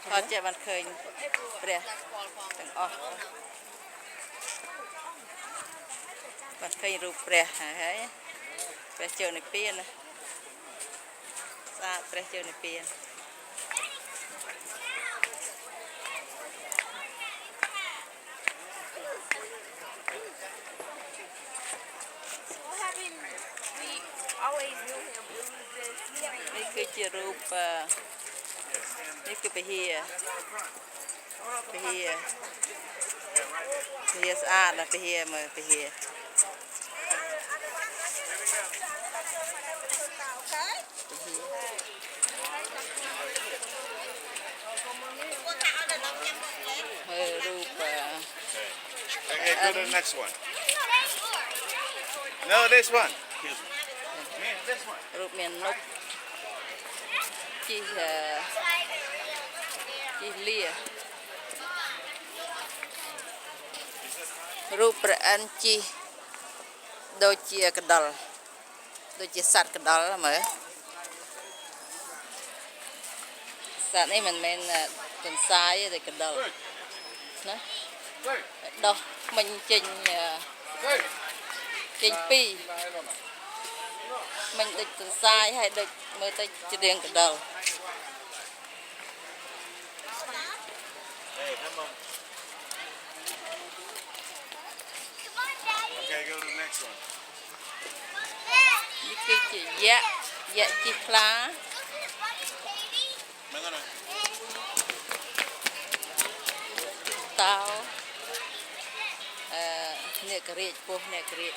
ថតចេះបានឃើញព្រះទាំងអស់បានឃើញរូបព្រះហើយព្រះជើងនិព្វានណាស្អាតព្រះជើងនិព្វាននេះគឺជារូបនេះគឺពហិស្អាតណាពហិមើលពហិមើលរូប Okay, go to the next one. No, this one. Yeah, this one. រូបមាននប់ជីលារូបព្រះអិនជីដូចជាកដិលដូចជាសត្វកដិលមើលសត្វនេះមិនមែនទន្សាយទេកដិលណាដោះមិញចេញពីរមិញដូចទន្សាយហើយដូចមើលទៅជារាងកដិល Hey, come on. Okay, go to the next one. នេះគឺជាយក្សជីខ្លា Mangana. តោអ្នកករាជពោះអ្នកករាជ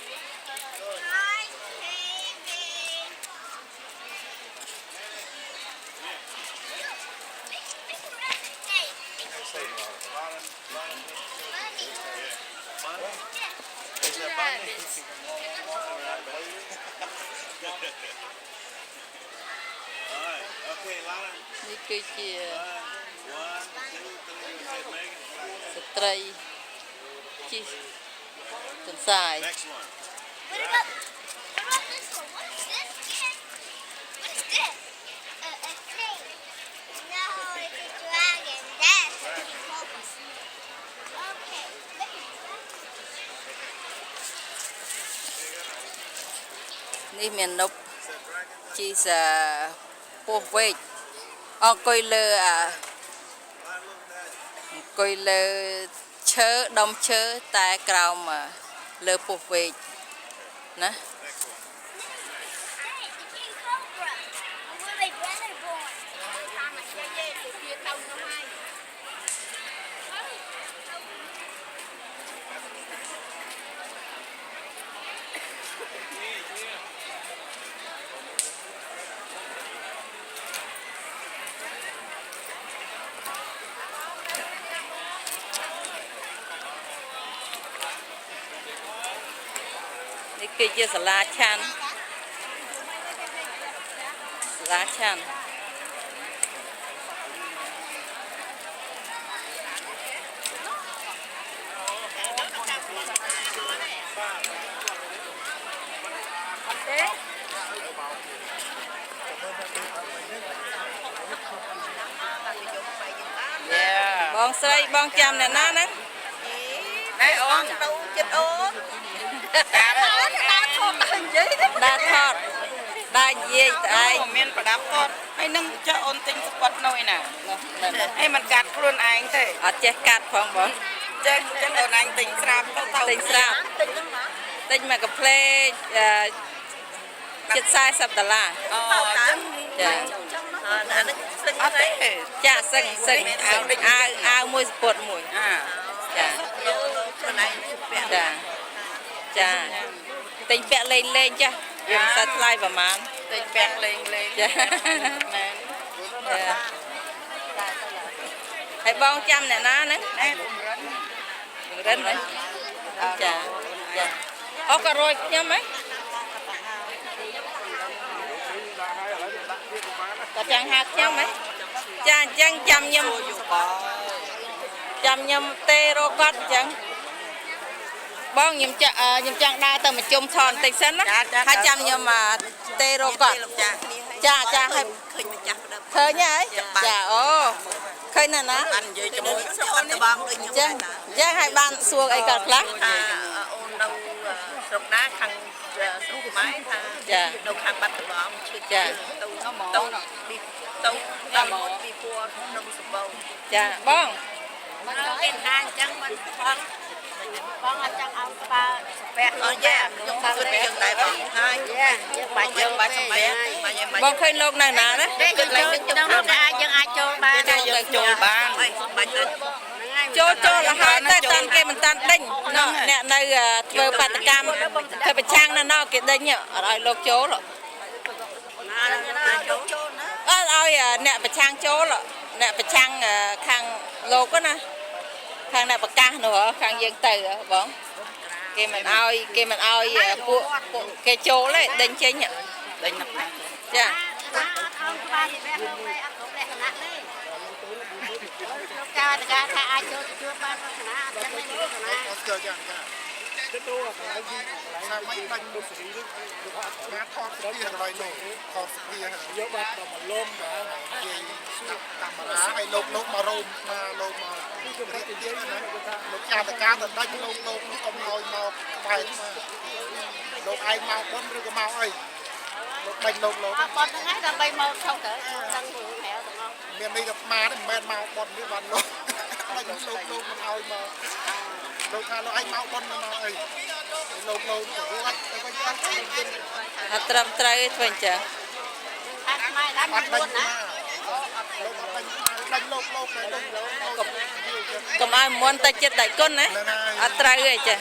Okay, Lana. នេះគឺជា One, two, three. Okay, Megan. ស្ត្រីជីទន្សាយ Next one. What about this one? What's this again? What's this? A snake. No, it's a dragon. That's focus. Okay. នេះមាននប់ជីពោះវែកអង្គុយលើឈើដុំឈើតែក្រោមលើពោះវែកណា នេះគឺជាសាលាឆាន់បងស្រីបងចាំអ្នកណាហ្នឹងណែអូនទៅចិត្តអូនដើរថតដើរនិយាយតែឯងមានប្រដាប់ថតហើយនឹងចាអូនទិញស្ពតនោះឯណាហើយมันកាត់ខ្លួនឯងទេអត់ចេះកាត់ផងបងចឹងអូនឯងទិញស្រាប់ទៅទិញស្រាប់ទិញមកកាផ្លេជិត$40អូចឹងចាអានេះសឹងអត់ទេចាសឹងអាវមួយស្ពតមួយចាចាទិញពាក់លេងចាវាមិនសូវថ្លៃប្រហែលទិញពាក់លេងចាមែនចាហើយបងចាំអ្នកណាហ្នឹងរិនចាអូក៏រួយខ្ញុំហ៎ក៏ចាំងហៅខ្ញុំហ៎ចាអញ្ចឹងចាំខ្ញុំទេរកគាត់អញ្ចឹងបងខ្ញុំចង់ដើរទៅមកជុំថនបន្តិចសិនណាហើយចាំខ្ញុំទេរកគាត់ចាឲ្យឃើញម្ចាស់ឃើញហើយចាអូ ឃើញណាស់ណា បាននិយាយជាមួយស្រុកបាត់ដំបងដូចខ្ញុំ ចឹង ដែរ ចឹងឲ្យបានសួរអីក៏ខ្លះ ថាអូននៅស្រុកណាខាងស្រុកម៉ែថា ចា នៅខាងបាត់ដំបងឈឺ ចា ទៅពីពួរក្នុងសម្បូរ ចាបង មកគេថាអញ្ចឹងមិនបងអញ្ចឹងឲ្យស្បើស្ពះអត់យ៉ាខ្ញុំគិតយ៉ាងដែរបងហើយយើងបាច់សម្បះ បងឃើញលោកនៅណាណា គិតឡើងខ្ញុំថាយើងអាចចូលបាន យើងចូលបាន បាច់ទៅ ចូលរហូតតែតាន់គេមិនតាន់ដេញណោះអ្នកនៅធ្វើបាតកម្មធ្វើប្រឆាំងនៅណោះគេដេញអត់ឲ្យលោកចូល ចូលណា អត់ឲ្យអ្នកប្រឆាំងចូលអ្នកប្រឆាំងខាងលោកណាខាងអ្នកប្រកាសនោះខាងយើងទៅបងគេមិនឲ្យពួកគេចូលទេដេញចេញដេញណាស់ចា អត់ឲ្យក្បាលស្ពះលោកទេអត់គ្រប់លក្ខណៈទេលោកការថាអាចចូលទៅជួបបានលក្ខណៈអត់ចឹងទេលក្ខណៈ Oscarយ៉ាងណាទៅទៅកន្លែងសាមញ្ញបាញ់មុខសេរីនឹងណាថតស្រីហើយនោះថតស្រីយកបាត់ដល់មកលំបាទនិយាយស្ដាប់កាមេរ៉ាឲ្យលោកមករោមមកលោកមកគឺគេនិយាយណាលោកចាតកាទៅដាច់លោកនោះកុំឲ្យមកបែកមកលោកឯងមកបនឬក៏មកអីលោកបាញ់លោក បត់ហ្នឹងហើយដើម្បីមកថោកទៅដឹងព្រោះហៅទាំងអស់ មាននេះទៅមកមិនមែនមកបននេះបានលោកបាញ់លោកមិនឲ្យមកលោកថាលោកឯងមកបនមកអីលោកទៅវត្តទៅវិញអត់ អត់ត្រឹមត្រូវទេធ្វើអញ្ចឹង អាខ្មែរដែរ អ មិន ត់ រួ បា ន ញ់ ណា លោកអត់បាញ់លោកដែរលោក កុំឲ្យមុនទៅចិត្តដៃគុណណាអត់ត្រូវទេចា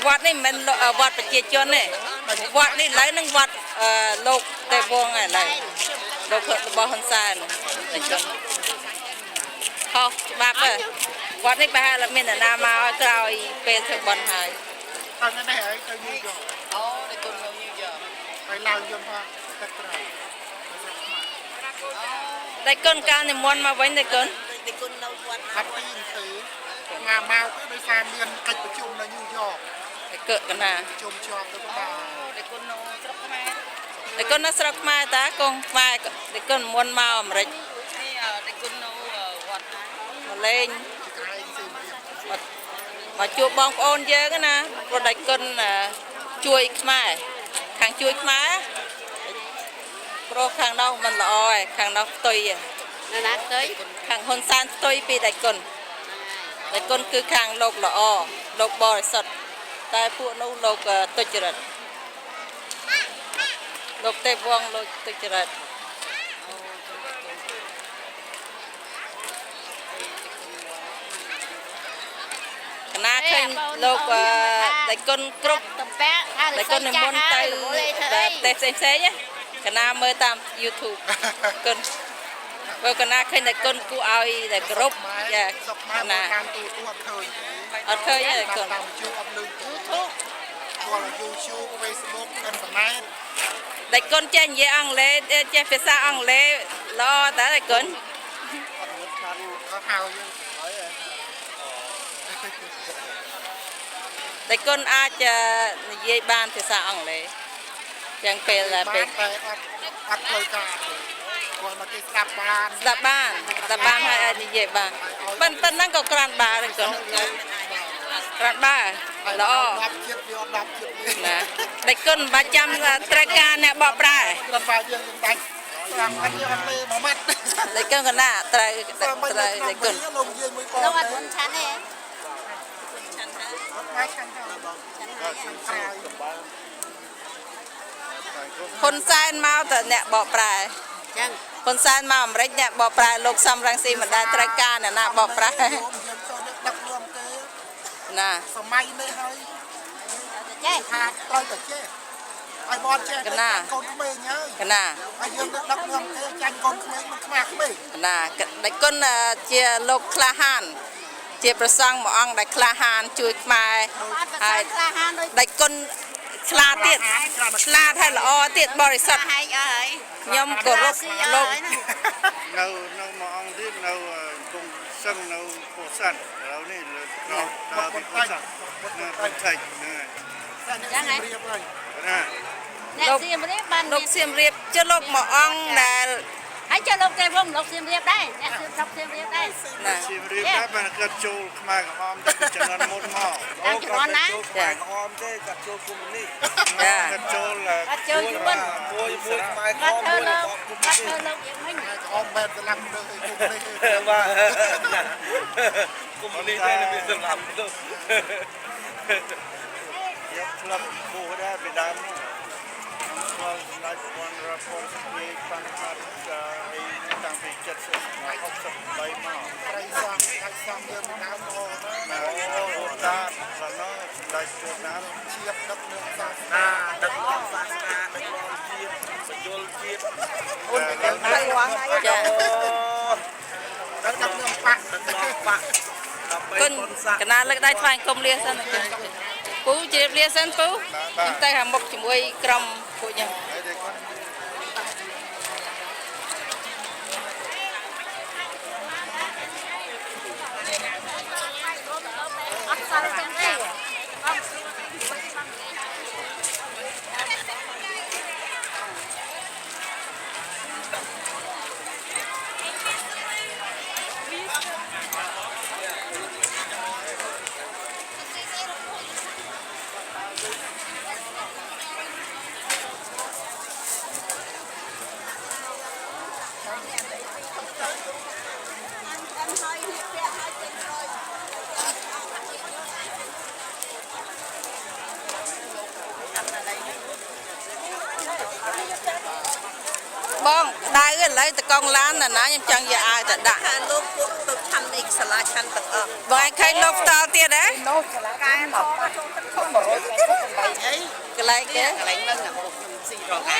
វត្តនេះមិនមែនវត្តប្រជាជនទេវត្តនេះឥឡូវនឹងវត្តលោកតែវងឥឡូវលោករបស់ហ៊ុនសែនដៃគុណខុសច្បាប់វត្តនេះប្រហែលមានអ្នកណាមកឲ្យក្រោយពេលធ្វើបុណ្យហើយ អត់នេះហើយទៅញូវយ៉ក អូដៃគុណនៅញូវយ៉ក ហើយឡើងយន្តហោះទឹកក្រៅ ដៃគុណកាលនិមន្តមកវិញដៃគុណ ទីគុណនៅវត្ត អត់ពីទេមកមកទៅដោយសារមានកិច្ចប្រជុំនៅញូវយ៉ក ដៃកឹកកណា ប្រជុំជាប់ទៅបាទ ដៃគុណនៅស្រុកខ្មែរដៃគុណនៅស្រុកខ្មែរតាកងខ្មែរដៃគុណមុនមកអាមេរិកនេះដៃគុណនៅវត្តមកលេង ក្រែងផ្សេងទៀត មកជួបបងប្អូនយើងណាព្រោះដៃគុណជួយខ្មែរខាងជួយខ្មែរព្រោះខាងនោះមិនល្អឯងខាងនោះផ្ទុយ នៅណាទៅ ខាងហ៊ុនសែនផ្ទុយពីដៃគុណគឺខាងលោកល្អលោកបរិសុទ្ធតែពួកនោះលោកទុច្ចរិតលោកទេពវងលោកទុច្ចរិតកណាឃើញលោកដៃគុណគ្រប់ តំពាក់ថា តែគាត់និមន្តទៅប្រទេសផ្សេងៗកណាមើលតាម YouTube គុណបើកណាឃើញតែគុណគួរឲ្យតែគ្រប់ចា សុកមកតាមទូអត់ឃើញ អត់ឃើញទេគុណ តាមជួបអត់លឺ YouTube គាត់ YouTube Facebook អ៊ីនធឺណិត តែគុណចេះនិយាយអង់គ្លេសចេះភាសាអង់គ្លេសល្អតើតែគុណ អត់មានខាងគាត់ហៅយើងហើយ តែគុណអាចនិយាយបានភាសាអង់គ្លេសយ៉ាងពេលពេល តែអត់ផ្លូវការទេគាត់មកគេស្ដាប់បាន ស្ដាប់បានហើយអាចនិយាយបានប៉ុន្តែហ្នឹងក៏ក្រាន់បានដែរគុណក្រាន់បានល្អ 10ជាតិវាអត់10ជាតិទេ ណាតែគុណមិនបាច់ចាំត្រូវការអ្នកបកប្រែ គាត់បើយើងដាច់ស្រាប់អត់យើងអត់លេមួយម៉ាត់ តែគុណកណាត្រូវតែគុណ លោកនិយាយមួយបង លោកអត់មិនឆានទេ បាយខាងខាងបងខាងក្រៅ ហ៊ុនសែនមកតអ្នកបកប្រែ ចឹង ហ៊ុនសែនមកអាមេរិកអ្នកបកប្រែលោកសំរងស៊ីមិនដែលត្រូវការអ្នកណាបកប្រែ យើងចូលដឹកនាំគេ ណា សម័យនេះហើយ ចេះ ថាត្រូវតែចេះឲ្យបងចេះកូនក្មេងហើយក ណា ហើយយើងដឹកនាំគេចាញ់កូនក្មេងមិនខ្មាស់ក្មេង ណាតែគុណជាលោកក្លាហានជាប្រសង់មួយអង្គដែលក្លាហានជួយខ្មែរ អត់ប្រ ហើយ សាហានដូច តែគុណឆ្លាតទៀតឆ្លាតហើយល្អទៀតបរិសុទ្ធ ហែកអើយ ខ្ញុំគោរពលោក នៅមួយអង្គទៀតនៅគង់សឹងនៅពោធិ៍សាត់ឥឡូវនេះលើក្រោយដល់ពីពោធិ៍សាត់នៅបន្តិចហ្នឹងហើយ ចឹងហ៎ រៀបហើយ ណា អ្នកសៀមរាបបាន លោកសៀមរាបជាលោកមួយអង្គដែល hãy cho lục tây vùng lục xiêm riệp đây nè xiêm riệp đây ชีมรีบได้มันก็โจลขมายกับหอมได้จะนอนหมดหม้อ đang chỉ con ná ចា หอมได้กับโจกุมนี่ ចា ก็โจล bắt chơi chú binh มวยสมัยคอ bắt ม thơ วย lục bắt thơ lục vậy mình ออมแบบจะลำเลยทุกนี่ ว่ากุมนี่ได้เป็นสลับลูก ยับคลับบูได้ไปดำก็ไลฟ์วันรับพรมีปัญหาไอ้ตั้งปี70มา60ใบหม้อ ใครซ้ำเดินน้ำโอ้นะ โอ้ตาสนอได้ตัวน้ำ เชียบดับเนื้อซ้ำ น่าดักลองศาสนาดักลองจีบสยลจีบ ចា ดับเนื้อปัก ดักลองปะ គុណកណាលើកដៃថ្វាយគុំលាសិនពូជ្រាបលាសិនពូខ្ញុំទៅខាងមុខជាមួយក្រុមពួកខ្ញុំ ไอ้เด็กคน bắt sao đây trong đây បងដៅឥឡូវតកងឡានណាខ្ញុំចង់យកឲ្យទៅដាក់ ខាងលោកពួកទៅឆាន់នេះសាលាឆាន់ទាំងអស់ បងឯងឃើញលោកតទៀតហ៎ កែមកខ្ញុំ100អី កន្លែងគេ កន្លែងហ្នឹងណាពួកខ្ញុំស៊ីរងថ្ងៃ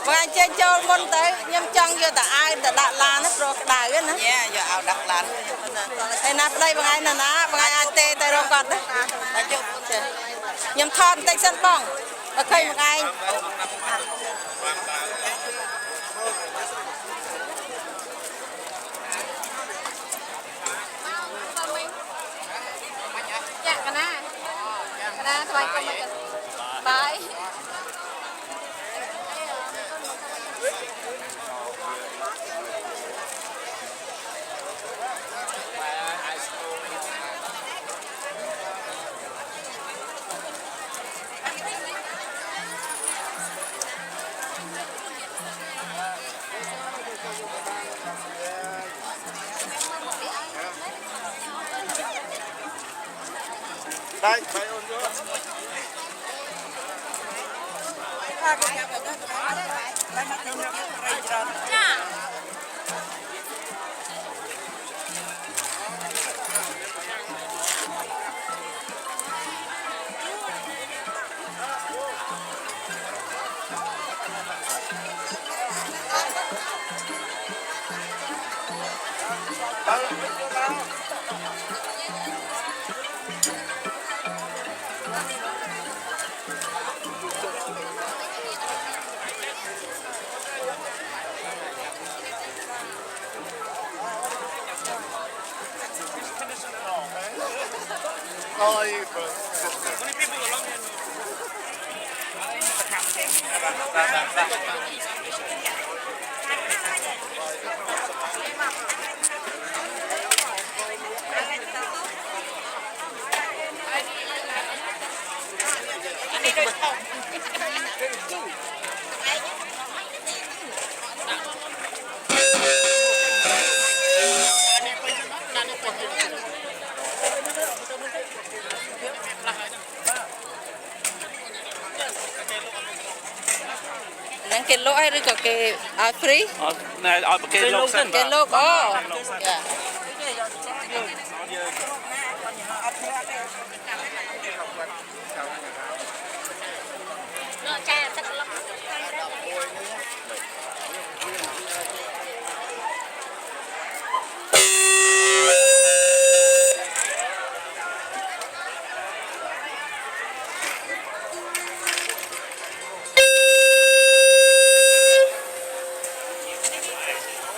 បងឯងចេញចូលមុនទៅខ្ញុំចង់យកទៅឲ្យទៅដាក់ឡានព្រោះក្តៅណា ញ៉ាយកឲ្យដាក់ឡាន ហើយណាប្តីបងឯងណាបងឯងអាចទេទៅរកគាត់ទៅខ្ញុំថតបន្តិចសិនបងបើឃើញបងឯង ចាកណាថ្វាយគុំមកបាយ ได้ไปโอนโย Ôi, Nắng cái lỗ hay có cái áo free ណែឲ្យប្រគេលោកសិន cái lỗ có dạ ចាទឹកឡុក Hãy subscribe cho kênh Ghiền Mì Gõ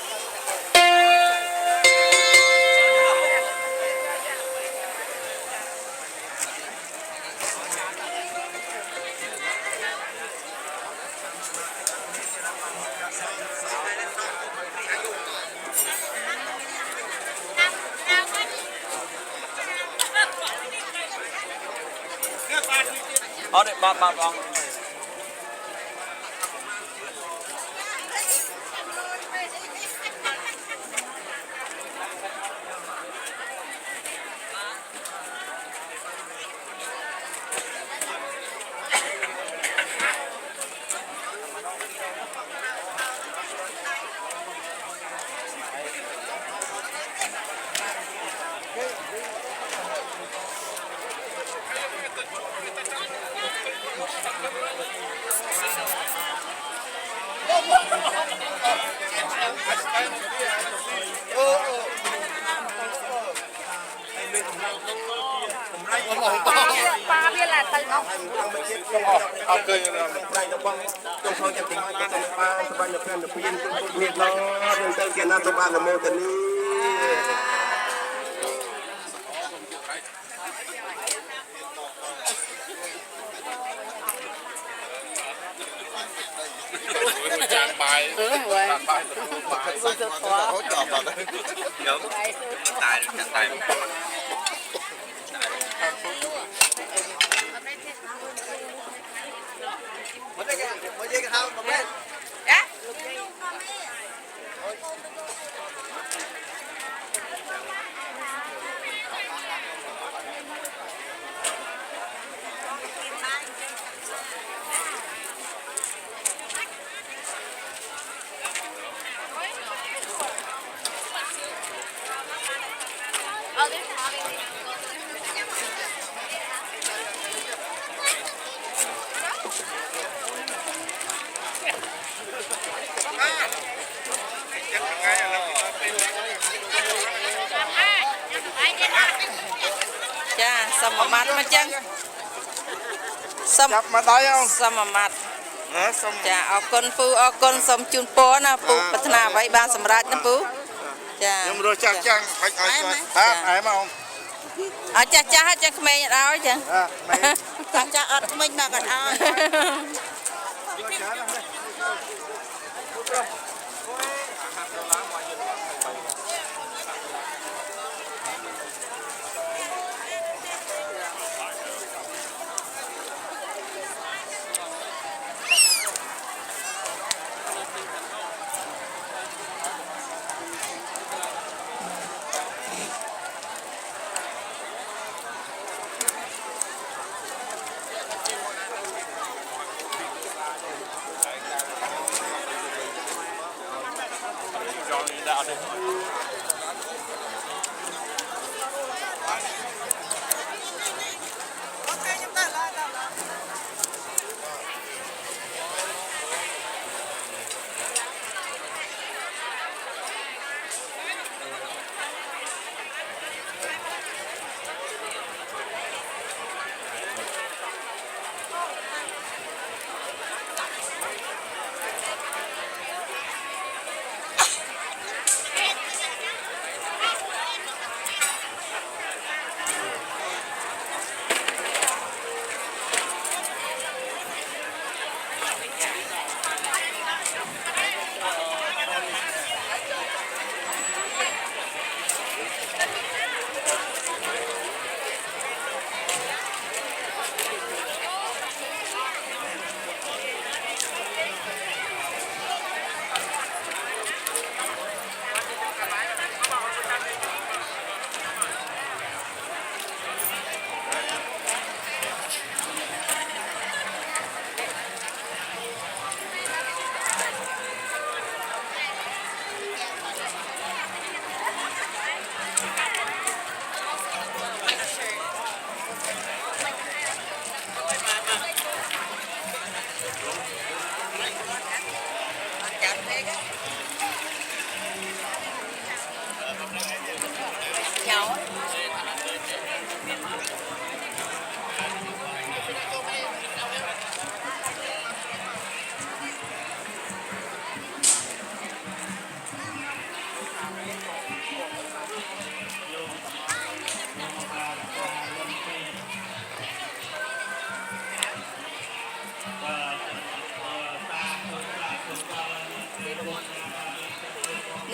để không bỏ lỡ เอาเนี่ยมาลอง ปลาเบี้ยแหละตึงเอา เอาเกินแล้วได้จะบ้างจงฟังจะถึงจะต้องฟังสบายจะเพื่อนจะเพียนเมียน้องยังเต้นเกียร์น้ำสบายละโมตันนี้จานไปจานไปเขาจับแบบนั้น เดี๋ยวตายจะตาย จ้าสมมัดมาจังสม จับมาได้ยัง สมมัด นะสม จ้าเอาคนปูเอาคนสมจุนโปนะปูพัฒนาไว้บ้านสำราญนะปูจ้า ยังรู้จักจังไปเอาช่วยฮะหายมา เอาจ้าจ้าจ้าขมายเอาจ้า ไม่ จ้าจ้าอัดไม่มากันเอา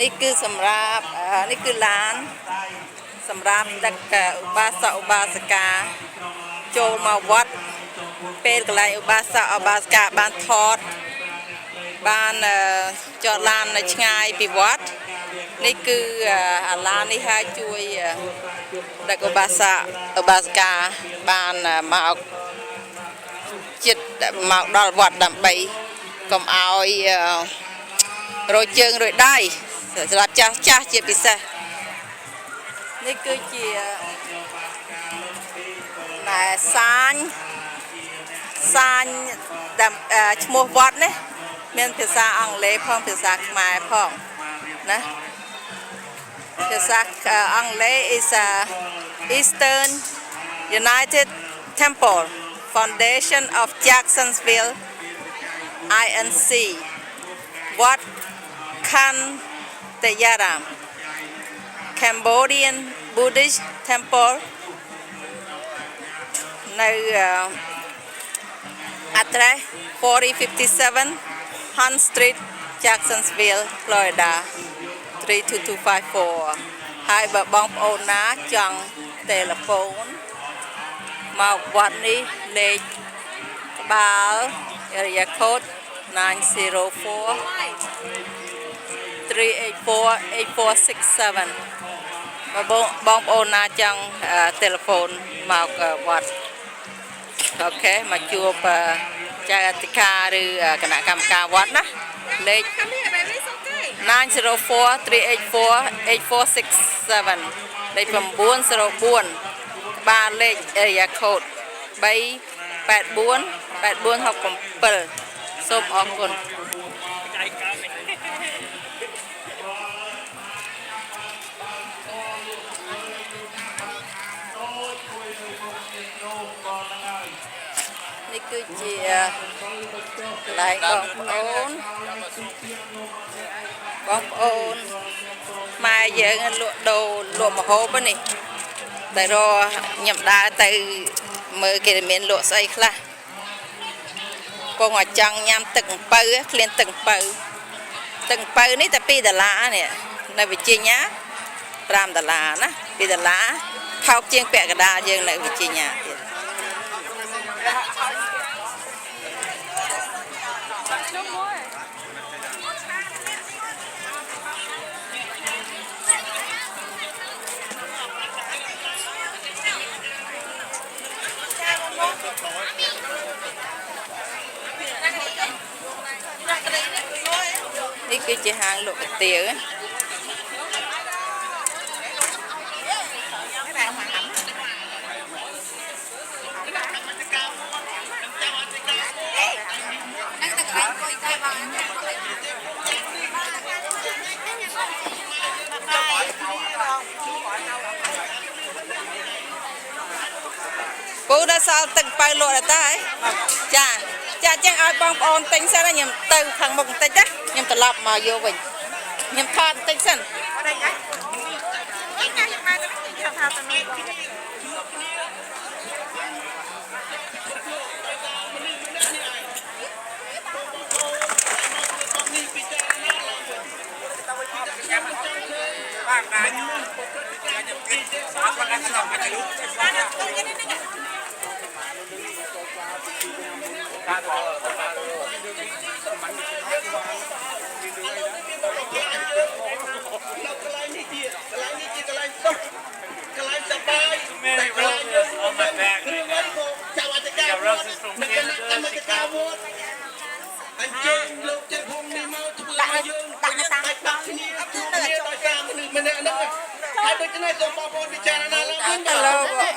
นี่คือสำหรับนี่คือร้านสำหรับดักอุบาสกอุบาสิกาโจมาวัดไป ពេលកន្លែងឧបាសកឧបាសិកាបានថតបានចតឡាននៅឆ្ងាយពីវត្តនេះគឺអាឡាននេះហើយជួយដឹកឧបាសកឧបាសិកាបានមកចិត្តមកដល់វត្តដើម្បីកុំឲ្យរយជើងរយដៃសម្រាប់ចាស់ជាពិសេសនេះគឺជាតែសាញឈ្មោះវត្តនេះមានភាសាអង់គ្លេសផងភាសាខ្មែរផងណាភាសាអង់គ្លេស is Eastern United Temple Foundation of Jacksonville INC វត្ត Khan Teyaram Cambodian Buddhist Temple នៅ address 4057 Hunt Street Jacksonville Florida 32254ហើយបើបងប្អូនណាចង់ទូរស័ព្ទមកវត្តនេះលេខក្បាល area code 904 384 8467បងប្អូនណាចង់ទូរស័ព្ទមកវត្តអូខេមកជួបចៅអធិការឬគណៈកម្មការវត្តណាលេខ 904 384 8467លេខ 904 ក្បាលលេខ area code 384 8467សូមអរគុណនេះគឺជាកន្លែងបងប្អូនម៉ែយើងលក់ដូរលក់ម្ហូបនេះតែរខ្ញុំដើរទៅមើលគេមានលក់ស្អីខ្លះពងអាចចង់ញ៉ាំទឹកអំពៅក្លៀនទឹកអំពៅនេះតែ$2នេះនៅវិជាញ្ញា$5ណា$2ថោកជាងពាក់កណ្ដាលយើងនៅវិជាញ្ញាទៀតនេះគឺជាហាងលក់គុយទាវពូដល់សល់ទឹកបើលក់ដល់តើចាចឹងឲ្យបងប្អូនទិញសិនខ្ញុំទៅខាងមុខបន្តិចណាខ្ញុំត្រឡប់មកយកវិញខ្ញុំថតបន្តិចសិន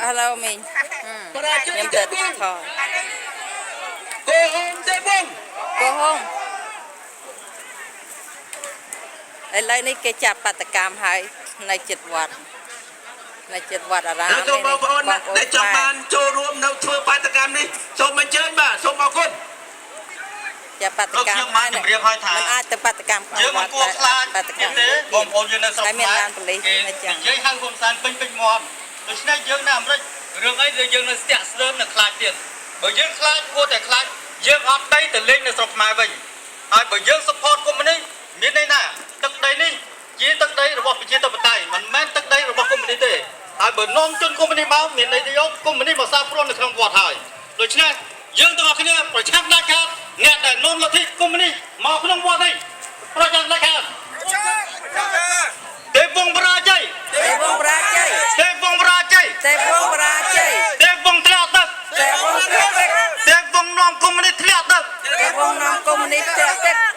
Hello មីងខ្ញុំទៅថត Go home ឥឡូវនេះគេចាប់បាតកម្មហើយនៅចិត្តវត្តអារាមនេះបងប្អូនដែលចង់បានចូលរួមនៅធ្វើបាតកម្មនេះសូមអញ្ជើញបាទសូមអរគុណចាប់បាតកម្មហើយមិនអាចទៅបាតកម្មយើងមិនគួរខ្លាចបាតកម្មទេបងប្អូនយើងនៅស្រុកខ្មែរមានឡានប៉ូលីសអញ្ចឹងនិយាយហៅហ៊ុនសែនពេញមាត់ដូច្នេះយើងនៅអាមេរិករឿងអីដែលយើងនៅស្ទាក់ស្ទើរនៅខ្លាចទៀតបើយើងខ្លាចគួរតែខ្លាចយើងអត់ដីទៅលេងនៅស្រុកខ្មែរវិញហើយបើយើង support កុម្មុយនីសមានន័យណាទឹកដីនេះជាទឹកដីរបស់ប្រជាធិបតេយ្យមិនមែនទឹកដីរបស់កុម្មុយនីសទេហើយបើនាំជនកុម្មុយនីសមកមានន័យថាយកកុម្មុយនីសមកសាបព្រោះនៅក្នុងវត្តហើយដូច្នេះ យើងទាំងអស់គ្នាប្រឆាំងដាច់ខាតអ្នកដែលនាំលទ្ធិកុម្មុយនីសមកក្នុងវត្តនេះប្រឆាំងដាច់ខាតទេពវង្សបរាជ័យទេពវង្សបរាជ័យទេពវង្សបរាជ័យទេពវង្សបរាជ័យទេពវង្សធ្លាក់ទឹកទេពវង្សធ្លាក់ទឹកទេពវង្សនាំកុម្មុយនីសធ្លាក់ទឹកទេពវង្សនាំកុម្មុយនីសធ្លាក់ទឹក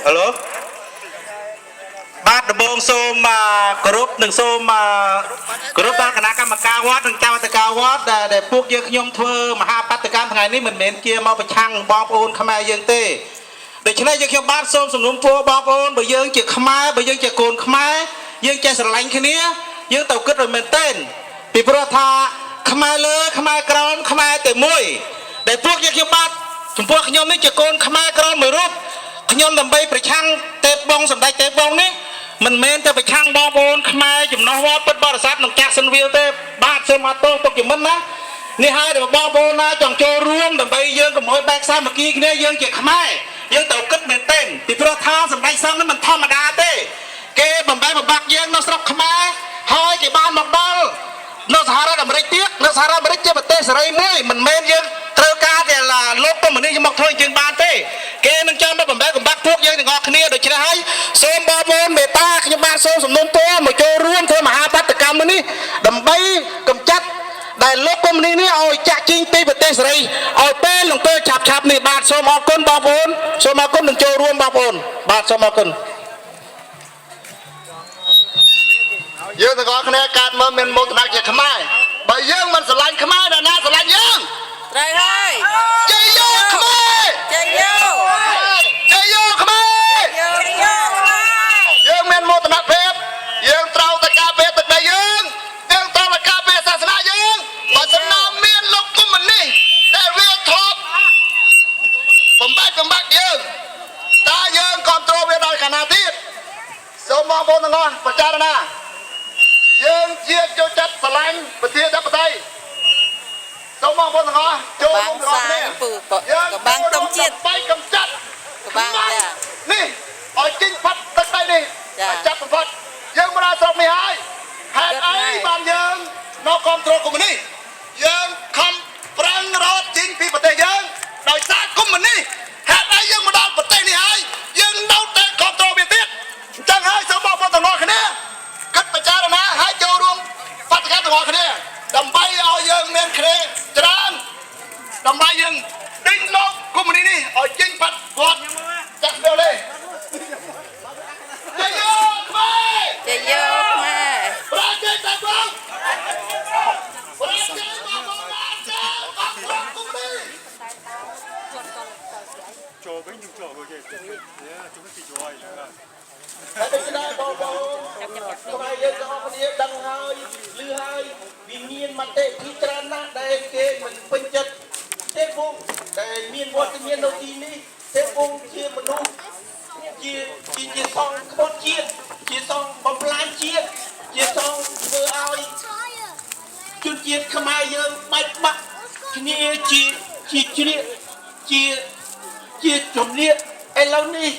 ហេឡូបាទដំបងសូមគោរពនិងសូមគោរពដល់គណៈកម្មការវត្តនិងចៅអធិការវត្តដែលពួកយើងខ្ញុំធ្វើមហាបដកម្មថ្ងៃនេះមិនមែនជាមកប្រឆាំងបងប្អូនខ្មែរយើងទេដូច្នេះយើងខ្ញុំបាទសូមសំណូមពរបងប្អូនបើយើងជាខ្មែរបើយើងជាកូនខ្មែរយើងចេះស្រឡាញ់គ្នាយើងទៅគិតឲ្យមែនទែនពីព្រោះថាខ្មែរលើខ្មែរក្រោមខ្មែរតែមួយដែលពួកយើងខ្ញុំបាទចំពោះខ្ញុំនេះជាកូនខ្មែរក្រោមមួយរូបខ្ញុំដើម្បីប្រឆាំងទេពបងសម្ដេចទេពបងនេះមិនមែនតែប្រឆាំងបងប្អូនខ្មែរចំណោះវត្តពិតបរិស័ទនឹងចាក់សិនវាទេបាទសូមអត់ទោសទុកជាមិនណានេះហើយដែលបងប្អូនណាចង់ចូលរួមដើម្បីយើងកុំឲ្យបែកសាមគ្គីគ្នាយើងជាខ្មែរយើងត្រូវគិតមែនទែនពីព្រោះថាសម្ដេចសង្ឃនេះមិនធម្មតាទេគេបំបែកបំបាក់យើងនៅស្រុកខ្មែរហើយគេបានមកដល់នៅសហរដ្ឋអាមេរិកទៀតនៅសហរដ្ឋអាមេរិកជាប្រទេសសេរីមួយមិនមែនយើងត្រូវការតែលោកកុម្មុយនីសមកធ្វើជាងបានទេគេនឹងចាំមកបំបែកបំបាក់ពួកយើងទាំងអស់គ្នាដូច្នេះហើយសូមបងប្អូនមេត្តាខ្ញុំបានសូមសំណូមពរមកចូលរួមធ្វើមហាបដកម្មនេះដើម្បីកម្ចាត់ដែលលោកកុម្មុយនីសនេះឲ្យចាក់ចេញពីប្រទេសសេរីឲ្យពេលនឹងពេលឆាប់នេះបាទសូមអរគុណបងប្អូនសូមអរគុណនឹងចូលរួមបងប្អូនបាទសូមអរគុណយើងទាំងអស់គ្នាកើតមកមានមោទនភាពជាខ្មែរបើយើងមិនស្រឡាញ់ខ្មែរដល់ណាស្រឡាញ់យើងត្រូវហើយជ័យយោខ្មែរជ័យយោជ័យយោខ្មែរយើងមានមោទនភាពយើងត្រូវតែការពារទឹកដីយើងត្រូវតែការពារសាសនាយើងបើសិនណាមានលោកកុម្មុយនីសដែលវាធ្លាប់បំបែកបំបាក់យើងតើយើងគ្រប់គ្រងវាដោយកាលណាទៀតសូមបងប្អូនទាំងអស់ពិចារណាយើងជាចូលចិត្តឆ្លាញ់ប្រធានាធិបតីសូមបងប្អូនទាំងអស់ចូលរួមទាំងអស់គ្នាយើងកបាំងតុងជាតិបែកកំចាត់កបាំងចានេះឲ្យចេញផាត់ទឹកដីនេះឲ្យចាប់បំផុតយើងមកដល់ស្រុកនេះហើយហេតុអីបានយើងនៅគ្រប់គ្រងកុម្មុយនីសយើងខំប្រឹងរត់ចេញពីប្រទេសយើងដោយសារកុម្មុយនីសហេតុអីយើងមកដល់ប្រទេសនេះហើយយើងនៅតែគ្រប់គ្រងវាទៀតអញ្ចឹងហើយសូមបងប្អូនទាំងអស់គ្នាគិតពិចារណាហើយចូលរួមបដកម្មទាំងអស់គ្នាដើម្បីឲ្យយើងមានគ្នាច្រើនដើម្បីយើងដេញលោកកុម្មុយនីសនេះឲ្យចេញបាត់វត្តចាក់ដល់ទេជ័យយោខ្មែរជ័យយោខ្មែរប្រាជ័យតែបងប្រាជ័យបងបងណាកុម្មុយនីសចូលវិញនឹងចូលគេជួយពីជួយហើយដូច្នេះបងប្អូនខ្មែរយើងទាំងអស់គ្នាដឹងហើយឮហើយវាមានមតិពីច្រើនណាស់ដែលគេមិនពេញចិត្តទេពងដែលមានវត្តមាននៅទីនេះទេពងជាមនុស្សជាសង្ឃក្បត់ជាតិជាសង្ឃបំផ្លាញជាតិជាសង្ឃធ្វើឲ្យជនជាតិខ្មែរយើងបែកបាក់គ្នាជាជ្រៀកជាជំនឿឥឡូវនេះ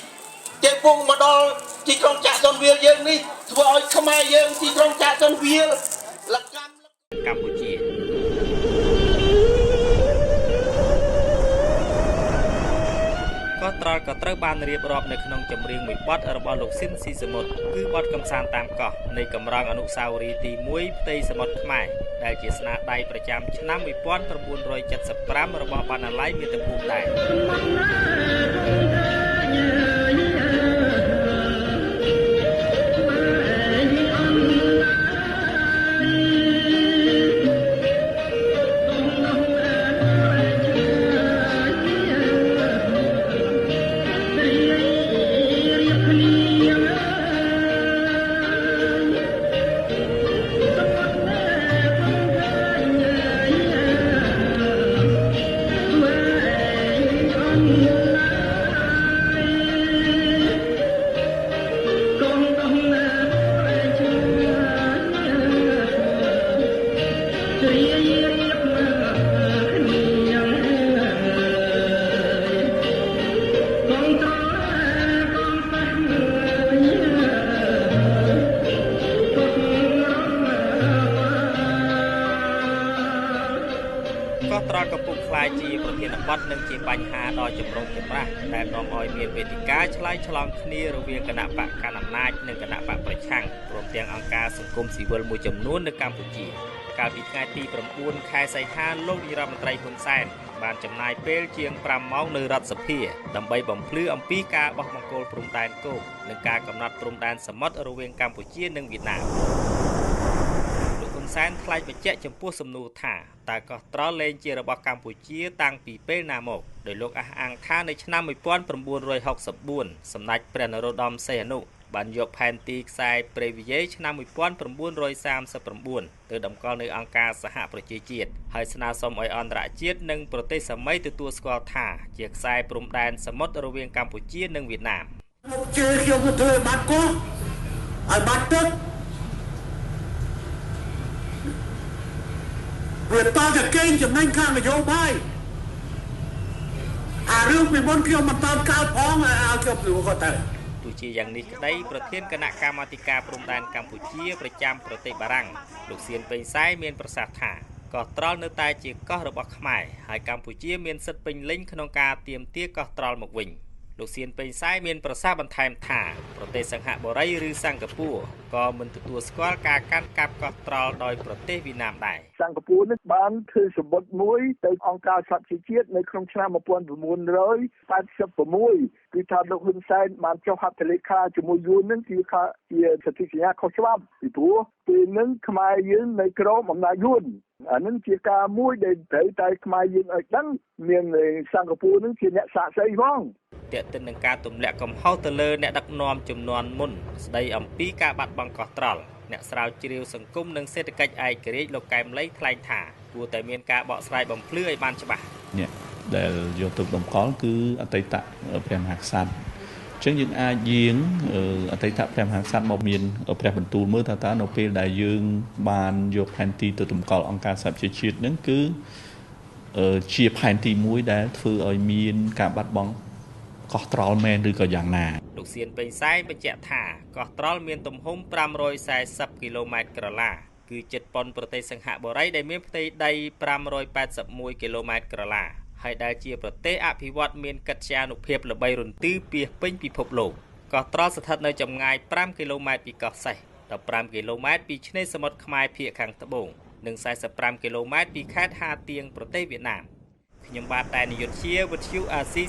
ទេពងមកដល់ទីក្រុងចាក់សុនវាលយើងនេះធ្វើឲ្យខ្មែរយើងទីក្រុងចាក់សុនវាលលកម្មកម្ពុជាក៏ត្រូវបានរៀបរាប់នៅក្នុងចម្រៀងមួយបទរបស់លោកស៊ីនស៊ីសមុទ្រគឺបទកំសាន្តតាមកោះនៃកម្រងអនុស្សាវរីយ៍ទី1ផ្ទៃសមុទ្រខ្មែរដែលជាស្នាដៃប្រចាំឆ្នាំ1975របស់បណ្ណាល័យមាតុភូមិដែរ ជាប្រធានបទនិងជាបញ្ហាដ៏ចម្រូងចម្រាសដែលនាំឲ្យមានវេទិកាឆ្លើយឆ្លងគ្នារវាងគណៈបកកណ្ដាលអំណាចនិងគណៈបកប្រឆាំងព្រមទាំងអង្គការសង្គមស៊ីវិលមួយចំនួននៅកម្ពុជាកាលពីថ្ងៃទី9 ខែសីហាលោកនាយរដ្ឋមន្ត្រីហ៊ុនសែនបានចំណាយពេលជាង5ម៉ោងនៅរដ្ឋសភាដើម្បីបំភ្លឺអំពីការបោះបង្គោលព្រំដែនគោកនិងការកំណត់ព្រំដែនសមុទ្ររវាងកម្ពុជានិងវៀតណាមលោកហ៊ុនសែនថ្លែងបញ្ជាក់ចំពោះសំណួរថាតើកោះត្រល់លែងជារបស់កម្ពុជាតាំងពីពេលណាមកដោយលោកអះអាងថានៅឆ្នាំ1964សម្ដេចព្រះនរោត្តមសីហនុបានយកផែនទីខ្សែព្រៃវយាយឆ្នាំ1939ទៅតម្កល់នៅអង្គការសហប្រជាជាតិហើយស្នើសុំឲ្យអន្តរជាតិនិងប្រទេសសាមីទទួលស្គាល់ថាជាខ្សែព្រំដែនសមុទ្ររវាងកម្ពុជានិងវៀតណាមមកជឿខ្ញុំទៅធ្វើបាត់កោះឲ្យបាត់ទឹកវាតតែកេងចំណេញខាងនយោបាយអារឿងពីមុនខ្ញុំមិនតើកោតផងឲ្យខ្ញុំព្រោះគាត់ទៅទោះជាយ៉ាងនេះក្តីប្រធានគណៈកម្មាធិការព្រំដែនកម្ពុជាប្រចាំប្រទេសបារាំងលោកសៀនពេញសែមានប្រសាសន៍ថាកោះត្រល់នៅតែជាកោះរបស់ខ្មែរហើយកម្ពុជាមានសិទ្ធិពេញលេញក្នុងការទាមទារកោះត្រល់មកវិញលោកសៀនពេញសែមានប្រសាសន៍បន្ថែមថាប្រទេសសិង្ហបុរីឬសិង្ហបុរីក៏មិនទទួលស្គាល់ការកាន់កាប់កោះត្រល់ដោយប្រទេសវៀតណាមដែរសិង្ហបុរីនេះបានធ្វើសម្បត្តិមួយទៅអង្គការសហប្រជាជាតិនៅក្នុងឆ្នាំ1986គឺថាលោកហ៊ុនសែនបានចុះហត្ថលេខាជាមួយយួននឹងជាសន្ធិសញ្ញាខុសច្បាប់ពីព្រោះពេលនឹងខ្មែរយើងនៅក្រោមអំណាចយួនអានឹងជាការមួយដែលត្រូវតែខ្មែរយើងឲ្យដឹងមានសិង្ហបុរីនឹងជាអ្នកសាកសីផងទាក់ទិននឹងការទម្លាក់កំហុសទៅលើអ្នកដឹកនាំជំនាន់មុនស្ដីអំពីការបាត់បង់កោះត្រល់អ្នកស្រាវជ្រាវសង្គមនិងសេដ្ឋកិច្ចឯករាជ្យលោកកែមលីថ្លែងថាគួរតែមានការបកស្រាយបំភ្លឺឲ្យបានច្បាស់អ្នកដែលយកទៅតម្កល់គឺអតីតព្រះមហាក្សត្រអញ្ចឹងយើងអាចយាងអតីតព្រះមហាក្សត្រមកមានព្រះបន្ទូលមើលថាតើនៅពេលដែលយើងបានយកផែនទីទៅតម្កល់អង្គការសហប្រជាជាតិហ្នឹងគឺជាផែនទីមួយដែលធ្វើឲ្យមានការបាត់បង់កោះត្រល់មែនឬក៏យ៉ាងណាលោកសៀនពេញសែបញ្ជាក់ថាកោះត្រល់មានទំហំ540គីឡូម៉ែត្រក្រឡាគឺជិតប៉ុនប្រទេសសិង្ហបុរីដែលមានផ្ទៃដី581គីឡូម៉ែត្រក្រឡាហើយដែលជាប្រទេសអភិវឌ្ឍមានកិត្យានុភាពល្បីរន្ទឺពាសពេញពិភពលោកកោះត្រល់ស្ថិតនៅចម្ងាយ5គីឡូម៉ែត្រពីកោះសេះ15គីឡូម៉ែត្រពីឆ្នេរសមុទ្រខ្មែរភាគខាងត្បូងនិង45គីឡូម៉ែត្រពីខេត្តហាទៀងប្រទេសវៀតណាមខ្ញុំបាទតែនយុទ្ធជាវិទ្យុអាស៊ី